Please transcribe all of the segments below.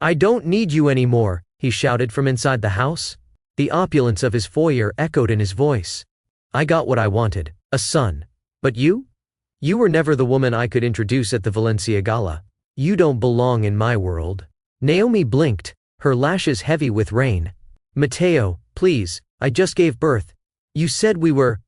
"I don't need you anymore," he shouted from inside the house. The opulence of his foyer echoed in his voice. "I got what I wanted, a son. But you? You were never the woman I could introduce at the Valencia Gala. You don't belong in my world." Naomi blinked, her lashes heavy with rain. "Mateo, please, I just gave birth. You said we were—"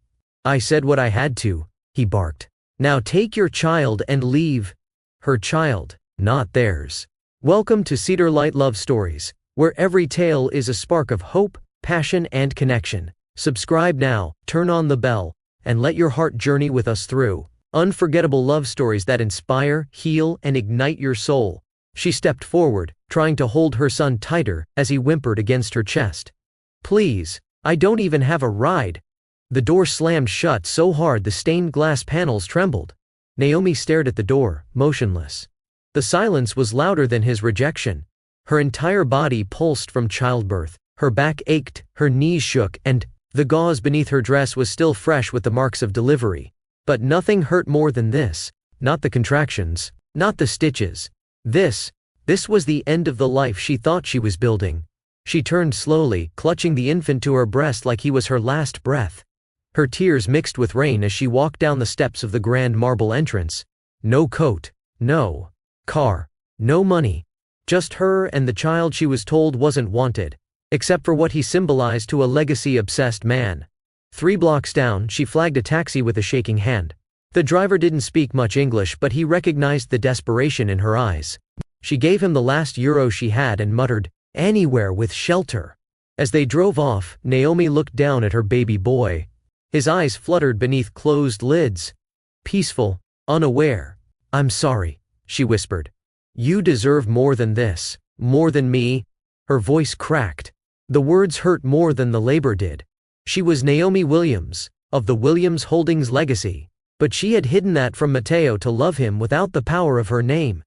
"I said what I had to," he barked. "Now take your child and leave." Her child, not theirs. Welcome to Cedar Light Love Stories, where every tale is a spark of hope, passion, and connection. Subscribe now, turn on the bell, and let your heart journey with us through unforgettable love stories that inspire, heal, and ignite your soul. She stepped forward, trying to hold her son tighter as he whimpered against her chest. "Please, I don't even have a ride." The door slammed shut so hard the stained glass panels trembled. Naomi stared at the door, motionless. The silence was louder than his rejection. Her entire body pulsed from childbirth, her back ached, her knees shook, and the gauze beneath her dress was still fresh with the marks of delivery. But nothing hurt more than this, not the contractions, not the stitches. This was the end of the life she thought she was building. She turned slowly, clutching the infant to her breast like he was her last breath. Her tears mixed with rain as she walked down the steps of the grand marble entrance. No coat, no car, no money. Just her and the child she was told wasn't wanted, except for what he symbolized to a legacy-obsessed man. 3 blocks down, she flagged a taxi with a shaking hand. The driver didn't speak much English, but he recognized the desperation in her eyes. She gave him the last euro she had and muttered, "Anywhere with shelter." As they drove off, Naomi looked down at her baby boy. His eyes fluttered beneath closed lids. Peaceful, unaware. "I'm sorry," she whispered. "You deserve more than this, more than me." Her voice cracked. The words hurt more than the labor did. She was Naomi Williams, of the Williams Holdings legacy, but she had hidden that from Mateo to love him without the power of her name.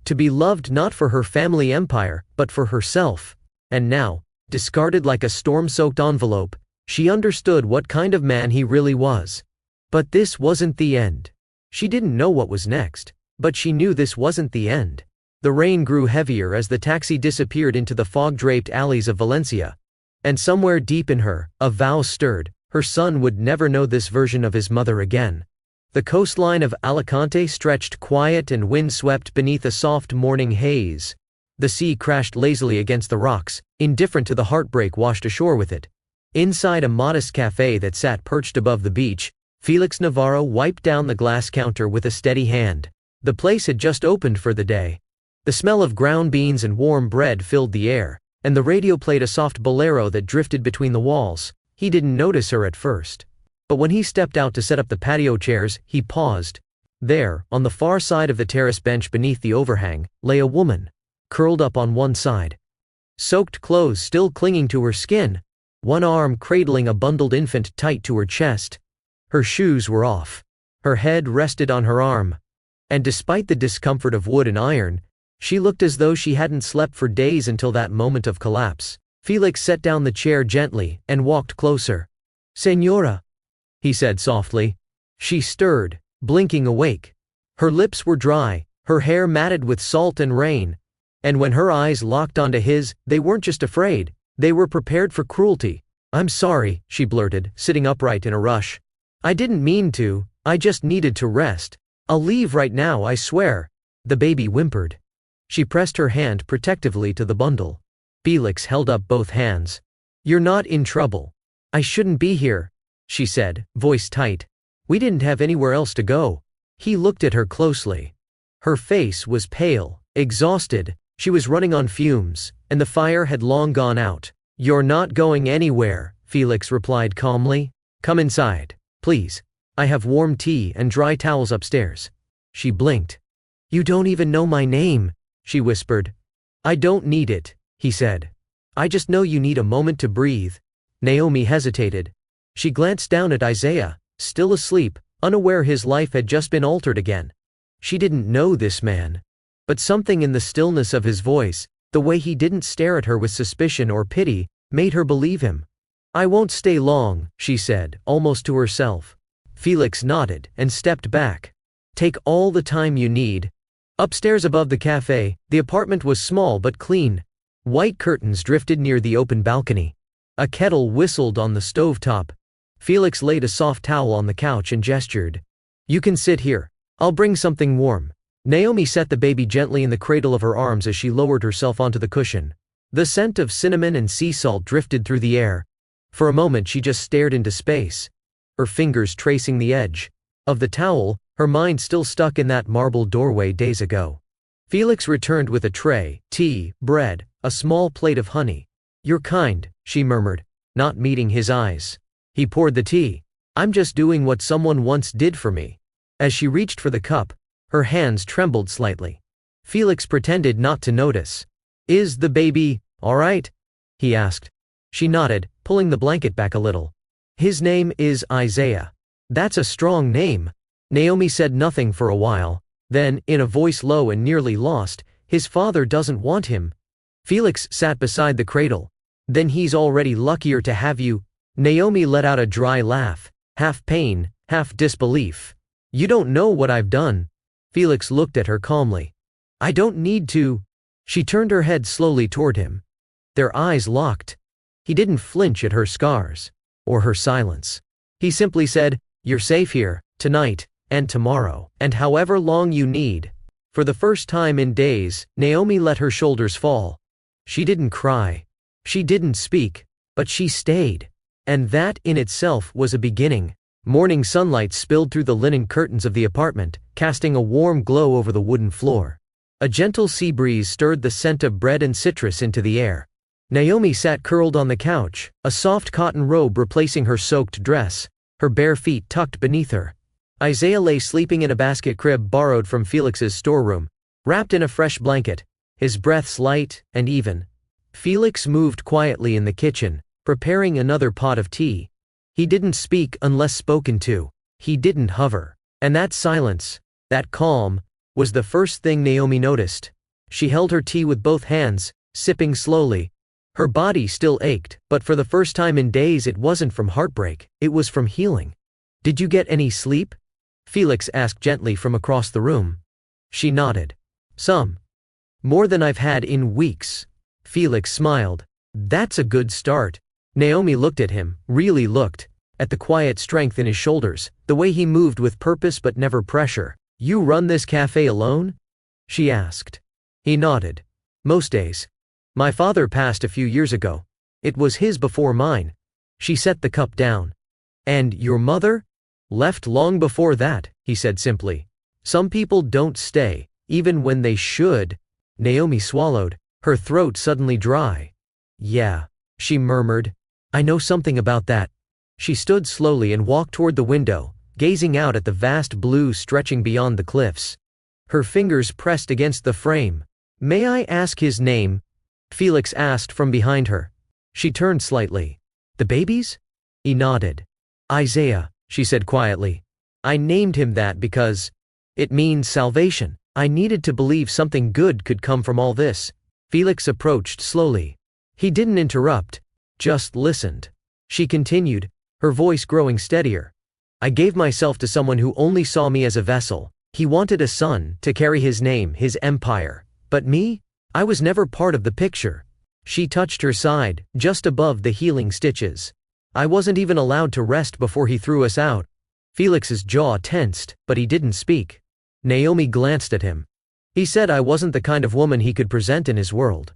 To be loved not for her family empire, but for herself. And now, discarded like a storm-soaked envelope, she understood what kind of man he really was. But this wasn't the end. She didn't know what was next, but she knew this wasn't the end. The rain grew heavier as the taxi disappeared into the fog-draped alleys of Valencia. And somewhere deep in her, a vow stirred: her son would never know this version of his mother again. The coastline of Alicante stretched quiet and wind-swept beneath a soft morning haze. The sea crashed lazily against the rocks, indifferent to the heartbreak washed ashore with it. Inside a modest cafe that sat perched above the beach, Felix Navarro wiped down the glass counter with a steady hand. The place had just opened for the day. The smell of ground beans and warm bread filled the air, and the radio played a soft bolero that drifted between the walls. He didn't notice her at first. But when he stepped out to set up the patio chairs, he paused. There, on the far side of the terrace bench beneath the overhang, lay a woman, curled up on one side. Soaked clothes still clinging to her skin, one arm cradling a bundled infant tight to her chest. Her shoes were off. Her head rested on her arm. And despite the discomfort of wood and iron, she looked as though she hadn't slept for days until that moment of collapse. Felix set down the chair gently and walked closer. "Señora," he said softly. She stirred, blinking awake. Her lips were dry, her hair matted with salt and rain. And when her eyes locked onto his, they weren't just afraid, they were prepared for cruelty. "I'm sorry," she blurted, sitting upright in a rush. "I didn't mean to, I just needed to rest. I'll leave right now, I swear." The baby whimpered. She pressed her hand protectively to the bundle. Felix held up both hands. "You're not in trouble. I shouldn't be here," she said, voice tight. "We didn't have anywhere else to go." He looked at her closely. Her face was pale, exhausted. She was running on fumes, and the fire had long gone out. "You're not going anywhere," Felix replied calmly. "Come inside, please. I have warm tea and dry towels upstairs." She blinked. "You don't even know my name," she whispered. "I don't need it," he said. "I just know you need a moment to breathe." Naomi hesitated. She glanced down at Isaiah, still asleep, unaware his life had just been altered again. She didn't know this man. But something in the stillness of his voice, the way he didn't stare at her with suspicion or pity, made her believe him. "I won't stay long," she said, almost to herself. Felix nodded and stepped back. "Take all the time you need." Upstairs above the cafe, the apartment was small but clean. White curtains drifted near the open balcony. A kettle whistled on the stovetop. Felix laid a soft towel on the couch and gestured. "You can sit here. I'll bring something warm." Naomi set the baby gently in the cradle of her arms as she lowered herself onto the cushion. The scent of cinnamon and sea salt drifted through the air. For a moment she just stared into space, her fingers tracing the edge of the towel, her mind still stuck in that marble doorway days ago. Felix returned with a tray, tea, bread, a small plate of honey. "You're kind," she murmured, not meeting his eyes. He poured the tea. "I'm just doing what someone once did for me." As she reached for the cup, her hands trembled slightly. Felix pretended not to notice. "Is the baby all right?" he asked. She nodded, pulling the blanket back a little. "His name is Isaiah." "That's a strong name." Naomi said nothing for a while. Then, in a voice low and nearly lost, "His father doesn't want him." Felix sat beside the cradle. "Then he's already luckier to have you." Naomi let out a dry laugh, half pain, half disbelief. "You don't know what I've done." Felix looked at her calmly. "I don't need to." She turned her head slowly toward him. Their eyes locked. He didn't flinch at her scars, or her silence. He simply said, "You're safe here, tonight, and tomorrow, and however long you need." For the first time in days, Naomi let her shoulders fall. She didn't cry. She didn't speak. But she stayed. And that in itself was a beginning. Morning sunlight spilled through the linen curtains of the apartment, casting a warm glow over the wooden floor. A gentle sea breeze stirred the scent of bread and citrus into the air. Naomi sat curled on the couch, a soft cotton robe replacing her soaked dress, her bare feet tucked beneath her. Isaiah lay sleeping in a basket crib borrowed from Felix's storeroom, wrapped in a fresh blanket, his breaths light and even. Felix moved quietly in the kitchen, preparing another pot of tea. He didn't speak unless spoken to. He didn't hover. And that silence, that calm, was the first thing Naomi noticed. She held her tea with both hands, sipping slowly. Her body still ached, but for the first time in days it wasn't from heartbreak, it was from healing. "Did you get any sleep?" Felix asked gently from across the room. She nodded. "Some. More than I've had in weeks." Felix smiled. "That's a good start." Naomi looked at him, really looked, at the quiet strength in his shoulders, the way he moved with purpose but never pressure. "You run this cafe alone?" she asked. He nodded. "Most days. My father passed a few years ago. It was his before mine." She set the cup down. "And your mother?" "Left long before that," he said simply. "Some people don't stay, even when they should." Naomi swallowed, her throat suddenly dry. "Yeah," she murmured. "I know something about that." She stood slowly and walked toward the window, gazing out at the vast blue stretching beyond the cliffs. Her fingers pressed against the frame. "May I ask his name?" Felix asked from behind her. She turned slightly. "The baby's?" He nodded. "Isaiah," she said quietly. "I named him that because it means salvation. I needed to believe something good could come from all this." Felix approached slowly. He didn't interrupt, just listened. She continued, her voice growing steadier. "I gave myself to someone who only saw me as a vessel. He wanted a son to carry his name, his empire. But me? I was never part of the picture." She touched her side, just above the healing stitches. "I wasn't even allowed to rest before he threw us out." Felix's jaw tensed, but he didn't speak. Naomi glanced at him. He said I wasn't the kind of woman he could present in his world.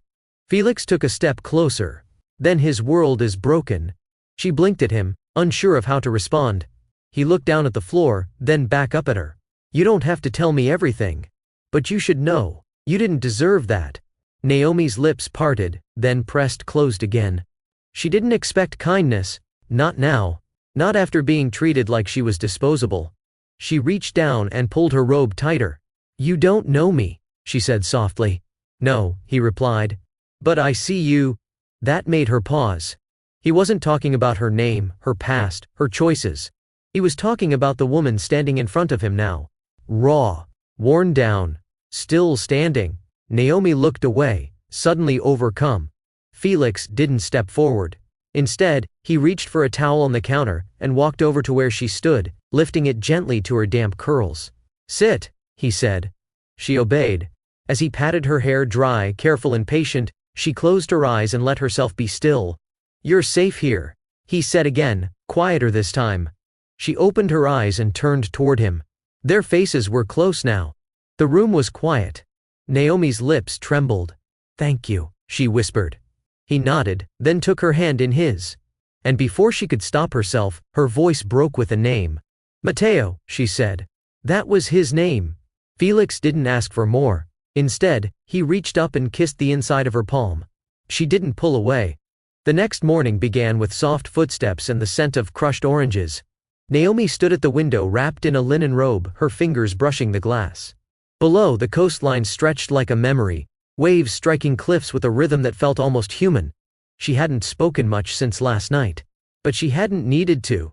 Felix took a step closer. "Then his world is broken." She blinked at him, unsure of how to respond. He looked down at the floor, then back up at her. "You don't have to tell me everything. But you should know. You didn't deserve that." Naomi's lips parted, then pressed closed again. She didn't expect kindness, not now, not after being treated like she was disposable. She reached down and pulled her robe tighter. "You don't know me," she said softly. "No," he replied. "But I see you." That made her pause. He wasn't talking about her name, her past, her choices. He was talking about the woman standing in front of him now. Raw, worn down, still standing. Naomi looked away, suddenly overcome. Felix didn't step forward. Instead, he reached for a towel on the counter and walked over to where she stood, lifting it gently to her damp curls. "Sit," he said. She obeyed. As he patted her hair dry, careful and patient, she closed her eyes and let herself be still. "You're safe here," he said again, quieter this time. She opened her eyes and turned toward him. Their faces were close now. The room was quiet. Naomi's lips trembled. "Thank you," she whispered. He nodded, then took her hand in his. And before she could stop herself, her voice broke with a name. "Mateo," she said. That was his name. Felix didn't ask for more. Instead, he reached up and kissed the inside of her palm. She didn't pull away. The next morning began with soft footsteps and the scent of crushed oranges. Naomi stood at the window wrapped in a linen robe, her fingers brushing the glass. Below, the coastline stretched like a memory, waves striking cliffs with a rhythm that felt almost human. She hadn't spoken much since last night. But she hadn't needed to.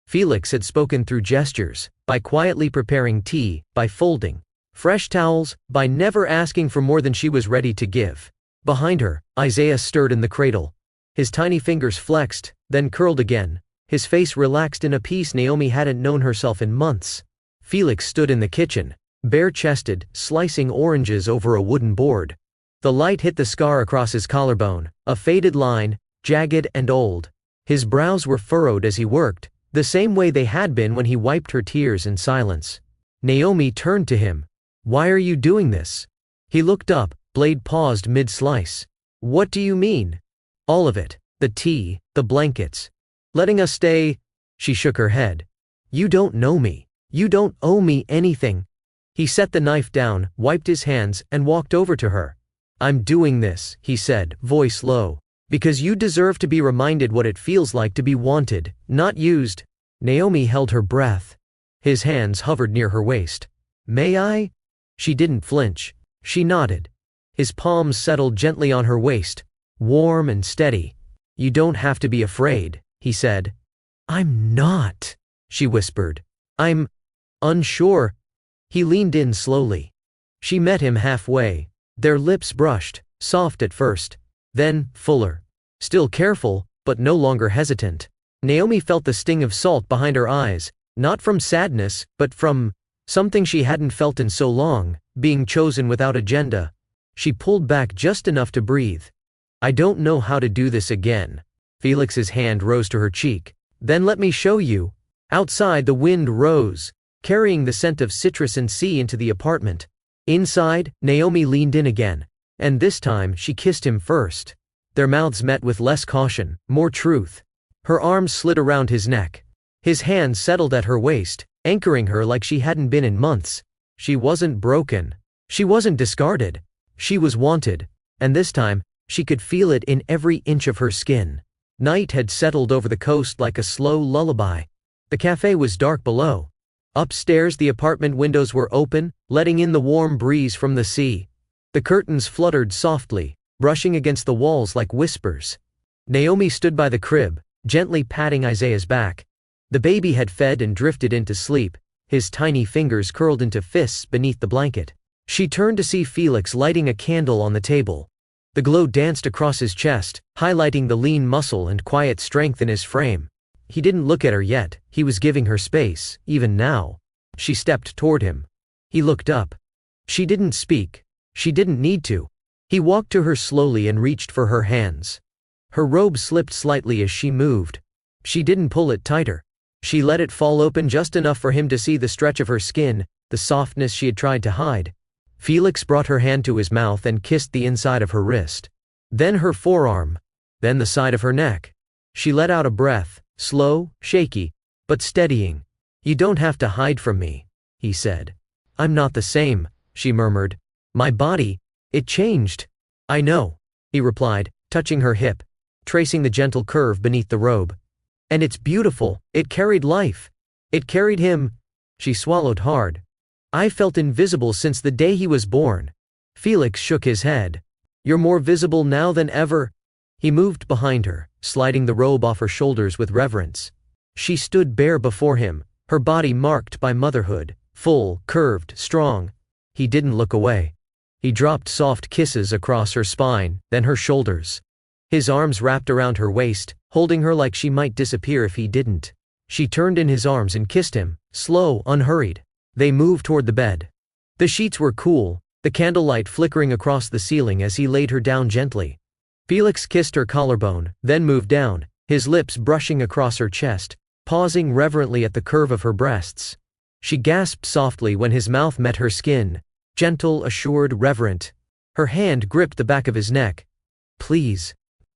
Felix had spoken through gestures, by quietly preparing tea, by folding fresh towels, by never asking for more than she was ready to give. Behind her, Isaiah stirred in the cradle. His tiny fingers flexed, then curled again. His face relaxed in a peace Naomi hadn't known herself in months. Felix stood in the kitchen, bare-chested, slicing oranges over a wooden board. The light hit the scar across his collarbone, a faded line, jagged and old. His brows were furrowed as he worked, the same way they had been when he wiped her tears in silence. Naomi turned to him. "Why are you doing this?" He looked up, blade paused mid-slice. "What do you mean?" "All of it. The tea, the blankets. Letting us stay." She shook her head. "You don't know me. You don't owe me anything." He set the knife down, wiped his hands, and walked over to her. "I'm doing this," he said, voice low, "because you deserve to be reminded what it feels like to be wanted, not used." Naomi held her breath. His hands hovered near her waist. "May I?" She didn't flinch. She nodded. His palms settled gently on her waist, warm and steady. "You don't have to be afraid," he said. "I'm not," she whispered. "I'm unsure." He leaned in slowly. She met him halfway. Their lips brushed, soft at first, then fuller. Still careful, but no longer hesitant. Naomi felt the sting of salt behind her eyes, not from sadness, but from something she hadn't felt in so long, being chosen without agenda. She pulled back just enough to breathe. "I don't know how to do this again." Felix's hand rose to her cheek. "Then let me show you." Outside, the wind rose, carrying the scent of citrus and sea into the apartment. Inside, Naomi leaned in again, and this time she kissed him first. Their mouths met with less caution, more truth. Her arms slid around his neck. His hands settled at her waist, anchoring her like she hadn't been in months. She wasn't broken. She wasn't discarded. She was wanted, and this time, she could feel it in every inch of her skin. Night had settled over the coast like a slow lullaby. The cafe was dark below. Upstairs, the apartment windows were open, letting in the warm breeze from the sea. The curtains fluttered softly, brushing against the walls like whispers. Naomi stood by the crib, gently patting Isaiah's back. The baby had fed and drifted into sleep, his tiny fingers curled into fists beneath the blanket. She turned to see Felix lighting a candle on the table. The glow danced across his chest, highlighting the lean muscle and quiet strength in his frame. He didn't look at her yet, he was giving her space, even now. She stepped toward him. He looked up. She didn't speak. She didn't need to. He walked to her slowly and reached for her hands. Her robe slipped slightly as she moved. She didn't pull it tighter. She let it fall open just enough for him to see the stretch of her skin, the softness she had tried to hide. Felix brought her hand to his mouth and kissed the inside of her wrist. Then her forearm. Then the side of her neck. She let out a breath, slow, shaky, but steadying. "You don't have to hide from me," he said. "I'm not the same," she murmured. "My body, it changed." "I know," he replied, touching her hip, tracing the gentle curve beneath the robe. "And it's beautiful, it carried life. It carried him." She swallowed hard. "I felt invisible since the day he was born." Felix shook his head. "You're more visible now than ever." He moved behind her, sliding the robe off her shoulders with reverence. She stood bare before him, her body marked by motherhood, full, curved, strong. He didn't look away. He dropped soft kisses across her spine, then her shoulders. His arms wrapped around her waist, holding her like she might disappear if he didn't. She turned in his arms and kissed him, slow, unhurried. They moved toward the bed. The sheets were cool, the candlelight flickering across the ceiling as he laid her down gently. Felix kissed her collarbone, then moved down, his lips brushing across her chest, pausing reverently at the curve of her breasts. She gasped softly when his mouth met her skin, gentle, assured, reverent. Her hand gripped the back of his neck. "Please,"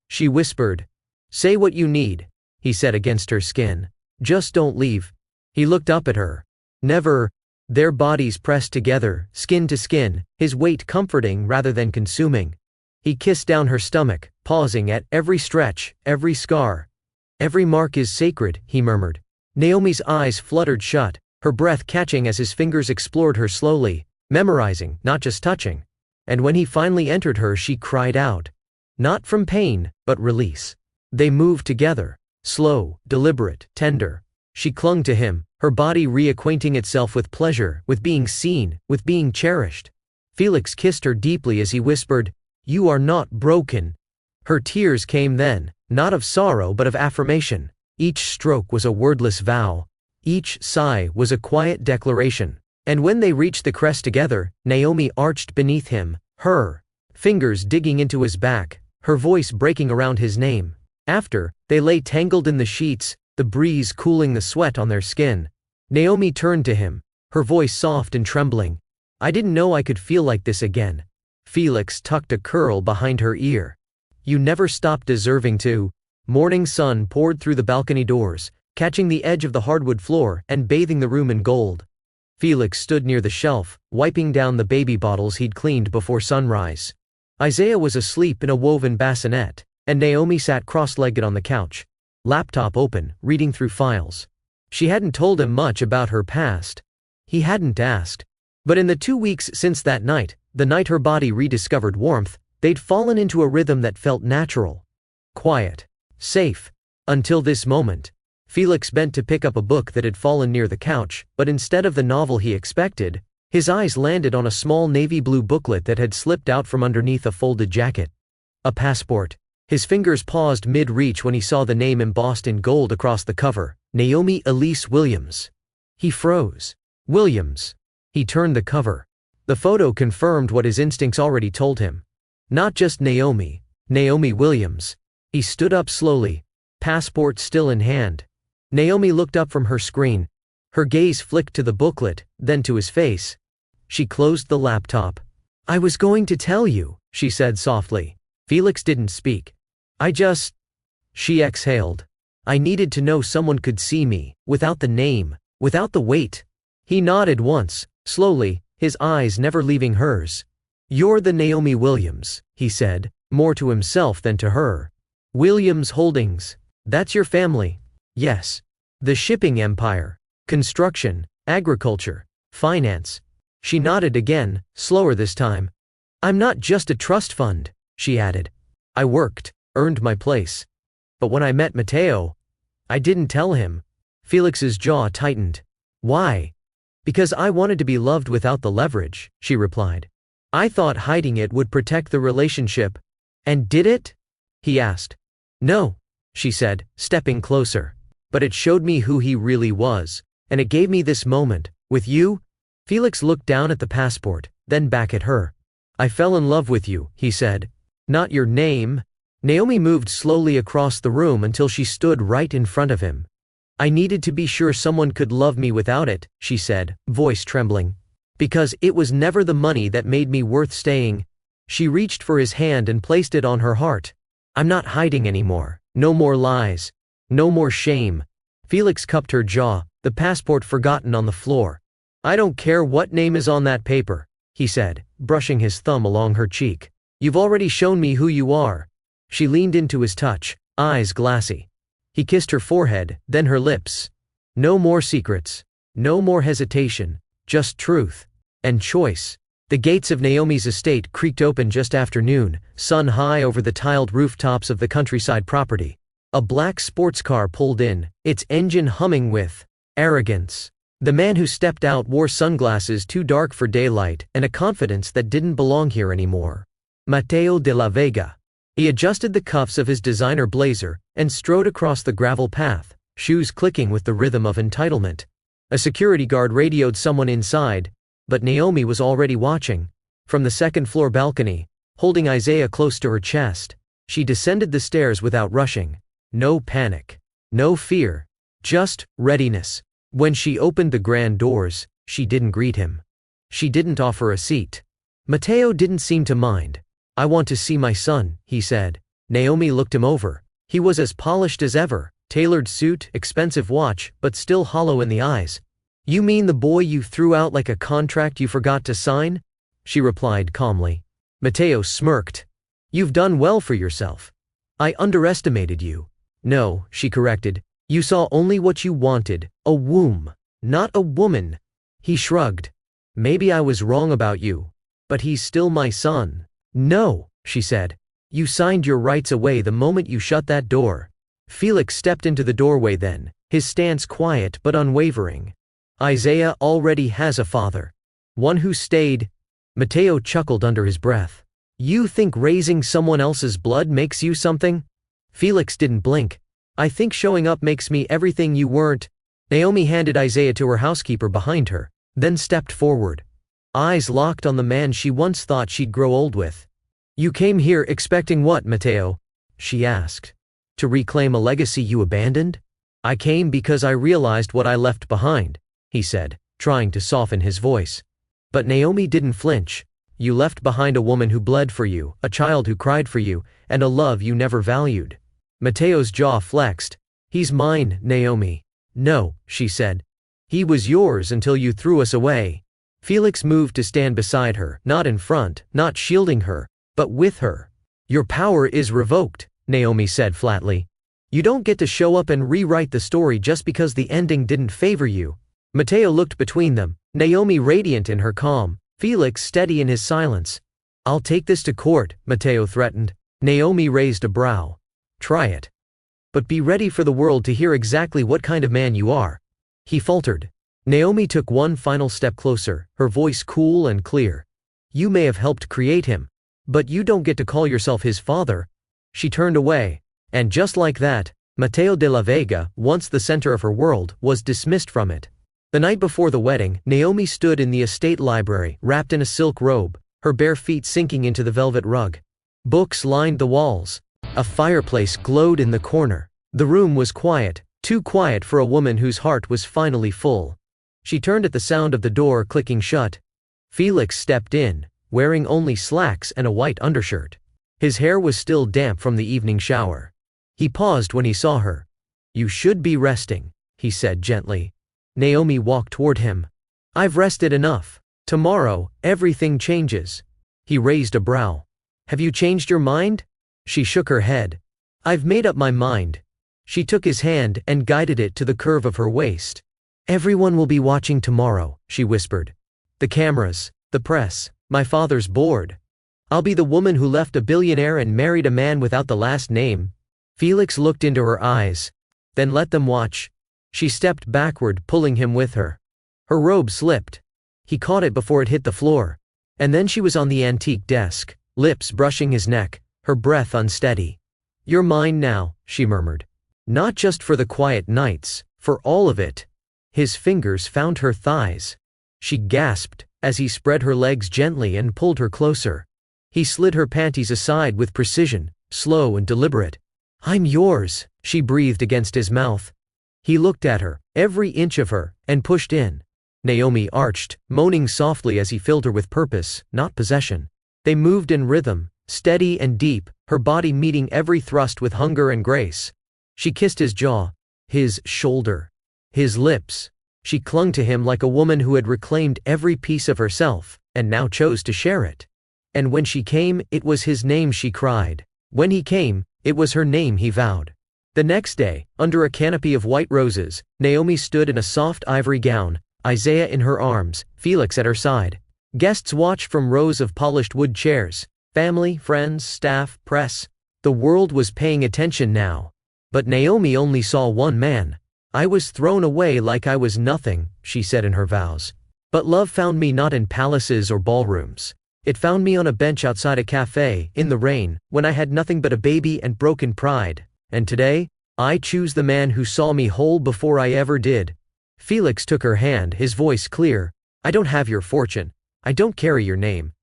she whispered. "Say what you need," he said against her skin. "Just don't leave." He looked up at her. "Never." Their bodies pressed together, skin to skin, his weight comforting rather than consuming. He kissed down her stomach, pausing at every stretch, every scar. "Every mark is sacred," he murmured. Naomi's eyes fluttered shut, her breath catching as his fingers explored her slowly, memorizing, not just touching. And when he finally entered her, she cried out. Not from pain, but release. They moved together, slow, deliberate, tender. She clung to him, her body reacquainting itself with pleasure, with being seen, with being cherished. Felix kissed her deeply as he whispered, "You are not broken." Her tears came then, not of sorrow but of affirmation. Each stroke was a wordless vow. Each sigh was a quiet declaration. And when they reached the crest together, Naomi arched beneath him, her fingers digging into his back, her voice breaking around his name. After, they lay tangled in the sheets, the breeze cooling the sweat on their skin. Naomi turned to him, her voice soft and trembling. "I didn't know I could feel like this again." Felix tucked a curl behind her ear. "You never stopped deserving to." Morning sun poured through the balcony doors, catching the edge of the hardwood floor and bathing the room in gold. Felix stood near the shelf, wiping down the baby bottles he'd cleaned before sunrise. Isaiah was asleep in a woven bassinet, and Naomi sat cross-legged on the couch, laptop open, reading through files. She hadn't told him much about her past. He hadn't asked. But in the 2 weeks since that night, the night her body rediscovered warmth, they'd fallen into a rhythm that felt natural. Quiet. Safe. Until this moment. Felix bent to pick up a book that had fallen near the couch, but instead of the novel he expected, his eyes landed on a small navy blue booklet that had slipped out from underneath a folded jacket. A passport. His fingers paused mid-reach when he saw the name embossed in gold across the cover, Naomi Elise Williams. He froze. Williams. He turned the cover. The photo confirmed what his instincts already told him. Not just Naomi. Naomi Williams. He stood up slowly, passport still in hand. Naomi looked up from her screen. Her gaze flicked to the booklet, then to his face. She closed the laptop. "I was going to tell you," she said softly. Felix didn't speak. She exhaled. "I needed to know someone could see me, without the name, without the weight." He nodded once, slowly, his eyes never leaving hers. "You're the Naomi Williams," he said, more to himself than to her. "Williams Holdings. That's your family." "Yes." "The shipping empire. Construction, agriculture, finance." She nodded again, slower this time. "I'm not just a trust fund," she added. "I worked, earned my place. But when I met Matteo, I didn't tell him." Felix's jaw tightened. "Why?" "Because I wanted to be loved without the leverage," she replied. "I thought hiding it would protect the relationship." "And did it?" he asked. "No," she said, stepping closer. "But it showed me who he really was, and it gave me this moment, with you." Felix looked down at the passport, then back at her. "I fell in love with you," he said. "Not your name." Naomi moved slowly across the room until she stood right in front of him. "I needed to be sure someone could love me without it," she said, voice trembling. "Because it was never the money that made me worth staying." She reached for his hand and placed it on her heart. "I'm not hiding anymore. No more lies. No more shame." Felix cupped her jaw, the passport forgotten on the floor. "I don't care what name is on that paper," he said, brushing his thumb along her cheek. "You've already shown me who you are." She leaned into his touch, eyes glassy. He kissed her forehead, then her lips. No more secrets. No more hesitation. Just truth. And choice. The gates of Naomi's estate creaked open just after noon, sun high over the tiled rooftops of the countryside property. A black sports car pulled in, its engine humming with arrogance. The man who stepped out wore sunglasses too dark for daylight and a confidence that didn't belong here anymore. Matteo de la Vega. He adjusted the cuffs of his designer blazer and strode across the gravel path, shoes clicking with the rhythm of entitlement. A security guard radioed someone inside. But Naomi was already watching. From the second-floor balcony, holding Isaiah close to her chest, she descended the stairs without rushing. No panic. No fear. Just readiness. When she opened the grand doors, she didn't greet him. She didn't offer a seat. Mateo didn't seem to mind. "I want to see my son," he said. Naomi looked him over. He was as polished as ever, tailored suit, expensive watch, but still hollow in the eyes. "You mean the boy you threw out like a contract you forgot to sign?" she replied calmly. Mateo smirked. "You've done well for yourself. I underestimated you." "No," she corrected. "You saw only what you wanted, a womb, not a woman." He shrugged. "Maybe I was wrong about you. But he's still my son." "No," she said. "You signed your rights away the moment you shut that door." Felix stepped into the doorway then, his stance quiet but unwavering. "Isaiah already has a father. One who stayed." Mateo chuckled under his breath. "You think raising someone else's blood makes you something?" Felix didn't blink. "I think showing up makes me everything you weren't." Naomi handed Isaiah to her housekeeper behind her, then stepped forward. Eyes locked on the man she once thought she'd grow old with. "You came here expecting what, Mateo?" she asked. "To reclaim a legacy you abandoned?" "I came because I realized what I left behind," he said, trying to soften his voice. But Naomi didn't flinch. "You left behind a woman who bled for you, a child who cried for you, and a love you never valued." Mateo's jaw flexed. "He's mine, Naomi." "No," she said. "He was yours until you threw us away." Felix moved to stand beside her, not in front, not shielding her, but with her. "Your power is revoked," Naomi said flatly. "You don't get to show up and rewrite the story just because the ending didn't favor you." Mateo looked between them, Naomi radiant in her calm, Felix steady in his silence. "I'll take this to court," Mateo threatened. Naomi raised a brow. "Try it. But be ready for the world to hear exactly what kind of man you are." He faltered. Naomi took one final step closer, her voice cool and clear. "You may have helped create him, but you don't get to call yourself his father." She turned away. And just like that, Mateo de la Vega, once the center of her world, was dismissed from it. The night before the wedding, Naomi stood in the estate library, wrapped in a silk robe, her bare feet sinking into the velvet rug. Books lined the walls. A fireplace glowed in the corner. The room was quiet, too quiet for a woman whose heart was finally full. She turned at the sound of the door clicking shut. Felix stepped in, wearing only slacks and a white undershirt. His hair was still damp from the evening shower. He paused when he saw her. "You should be resting," he said gently. Naomi walked toward him. "I've rested enough. Tomorrow, everything changes." He raised a brow. "Have you changed your mind?" She shook her head. "I've made up my mind." She took his hand and guided it to the curve of her waist. "Everyone will be watching tomorrow," she whispered. "The cameras, the press, my father's board. I'll be the woman who left a billionaire and married a man without the last name." Felix looked into her eyes. "Then let them watch." She stepped backward, pulling him with her. Her robe slipped. He caught it before it hit the floor. And then she was on the antique desk, lips brushing his neck, her breath unsteady. "You're mine now," she murmured. "Not just for the quiet nights, for all of it." His fingers found her thighs. She gasped, as he spread her legs gently and pulled her closer. He slid her panties aside with precision, slow and deliberate. "I'm yours," she breathed against his mouth. He looked at her, every inch of her, and pushed in. Naomi arched, moaning softly as he filled her with purpose, not possession. They moved in rhythm, steady and deep, her body meeting every thrust with hunger and grace. She kissed his jaw, his shoulder, his lips. She clung to him like a woman who had reclaimed every piece of herself, and now chose to share it. And when she came, it was his name she cried. When he came, it was her name he vowed. The next day, under a canopy of white roses, Naomi stood in a soft ivory gown, Isaiah in her arms, Felix at her side. Guests watched from rows of polished wood chairs. Family, friends, staff, press. The world was paying attention now. But Naomi only saw one man. "I was thrown away like I was nothing," she said in her vows. "But love found me not in palaces or ballrooms. It found me on a bench outside a cafe, in the rain, when I had nothing but a baby and broken pride. And today, I choose the man who saw me whole before I ever did." Felix took her hand, his voice clear. I don't have your fortune. I don't carry your name.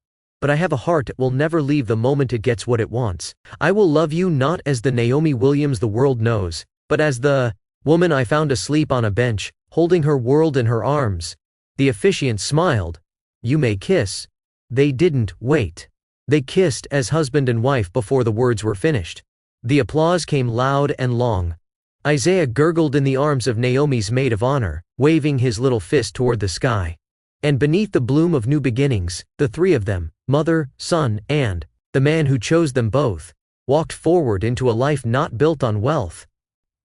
But I have a heart that will never leave the moment it gets what it wants. I will love you not as the Naomi Williams the world knows, but as the woman I found asleep on a bench, holding her world in her arms." The officiant smiled. "You may kiss." They didn't wait. They kissed as husband and wife before the words were finished. The applause came loud and long. Isaiah gurgled in the arms of Naomi's maid of honor, waving his little fist toward the sky. And beneath the bloom of new beginnings, the three of them, mother, son, and the man who chose them both, walked forward into a life not built on wealth,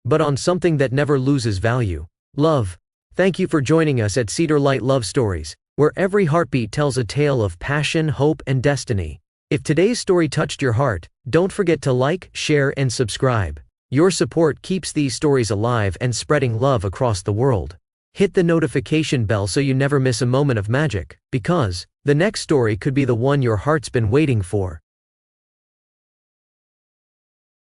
but on something that never loses value: love. Thank you for joining us at Cedar Light Love Stories, where every heartbeat tells a tale of passion, hope, and destiny. If today's story touched your heart, don't forget to like, share, and subscribe. Your support keeps these stories alive and spreading love across the world. Hit the notification bell so you never miss a moment of magic, because the next story could be the one your heart's been waiting for.